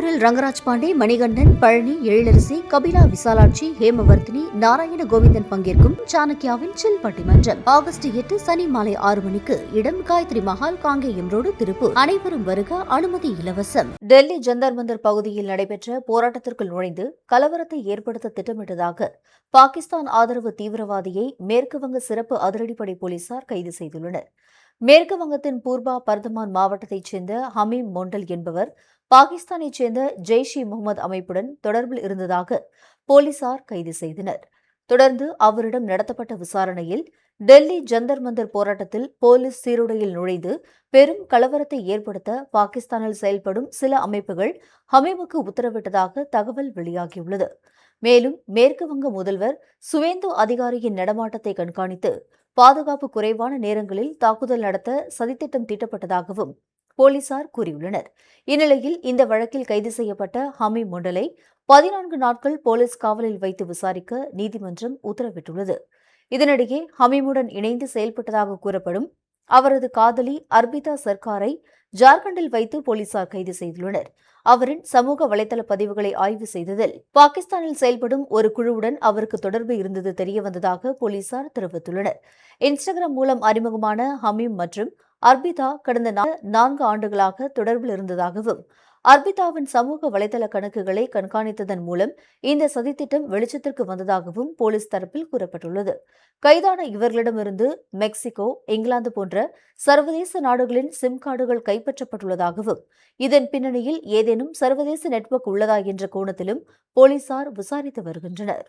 திருப்பூரில் ரங்கராஜ் பாண்டே, மணிகண்டன், பழனி, எழிலரசி, கபிலா விசாலாட்சி, ஹேமவர்த்தினி, நாராயண கோவிந்தன் பங்கேற்கும் சாணக்கியாவின் சில் பட்டிமன்றம் ஆகஸ்ட் 8 சனி மாலை 6 மணிக்கு. இடம் காயத்ரி மஹால், காங்கேயம் ரோடு, திருப்பூர். அனைவரும் வருக, அனுமதி இலவசம். டெல்லி ஜந்தர் மந்தர் பகுதியில் நடைபெற்ற போராட்டத்திற்குள் நுழைந்து கலவரத்தை ஏற்படுத்த திட்டமிட்டதாக பாகிஸ்தான் ஆதரவு தீவிரவாதியை மேற்குவங்க சிறப்பு அதிரடிப்படை போலீசார் கைது செய்துள்ளனர். மேற்கு வங்கத்தின் பூர்பா பர்தமான் மாவட்டத்தைச் சேர்ந்த ஹமீம் மொண்டல் என்பவர் பாகிஸ்தானைச் சேர்ந்த ஜெய்ஷ் இ முகமது அமைப்புடன் தொடர்பில் இருந்ததாக போலீசார் கைது செய்தனர். தொடர்ந்து அவரிடம் நடத்தப்பட்ட விசாரணையில் டெல்லி ஜந்தர் மந்தர் போராட்டத்தில் போலீஸ் சீருடையில் நுழைந்து பெரும் கலவரத்தை ஏற்படுத்த பாகிஸ்தானில் செயல்படும் சில அமைப்புகள் ஹமீமுக்கு உத்தரவிட்டதாக தகவல் வெளியாகியுள்ளது. மேலும் மேற்கு வங்க முதல்வர் சுவேந்து அதிகாரியின் நடமாட்டத்தை கண்காணித்து பாதுகாப்பு குறைவான நேரங்களில் தாக்குதல் நடத்த சதித்திட்டம் தீட்டப்பட்டதாகவும் போலீசார் கூறியுள்ளனர். இந்நிலையில் இந்த வழக்கில் கைது செய்யப்பட்ட ஹமீம் மொண்டலை 14 நாட்கள் போலீஸ் காவலில் வைத்து விசாரிக்க நீதிமன்றம் உத்தரவிட்டுள்ளது. இதனிடையே ஹமீமுடன் இணைந்து செயல்பட்டதாக கூறப்படும் அவரது காதலி அர்பிதா சர்க்காரை ஜார்க்கண்டில் வைத்து போலீசார் கைது செய்துள்ளனர். அவரின் சமூக வலைதள பதிவுகளை ஆய்வு செய்ததில் பாகிஸ்தானில் செயல்படும் ஒரு குழுவுடன் அவருக்கு தொடர்பு இருந்தது தெரியவந்ததாக போலீசார் தெரிவித்துள்ளனர். இன்ஸ்டாகிராம் மூலம் அறிமுகமான ஹமீம் மற்றும் அர்பிதா கடந்த 4 ஆண்டுகளாக தொடர்பில் இருந்ததாகவும் அர்பிதாவின் சமூக வலைதள கணக்குகளை கண்காணித்ததன் மூலம் இந்த சதித்திட்டம் வெளிச்சத்திற்கு வந்ததாகவும் போலீஸ் தரப்பில் கூறப்பட்டுள்ளது. கைதான இவர்களிடமிருந்து மெக்சிகோ, இங்கிலாந்து போன்ற சர்வதேச நாடுகளின் சிம் கார்டுகள் கைப்பற்றப்பட்டுள்ளதாகவும் இதன் பின்னணியில் ஏதேனும் சர்வதேச நெட்வொர்க் உள்ளதா என்ற கோணத்திலும் போலீசார் விசாரித்து வருகின்றனர்.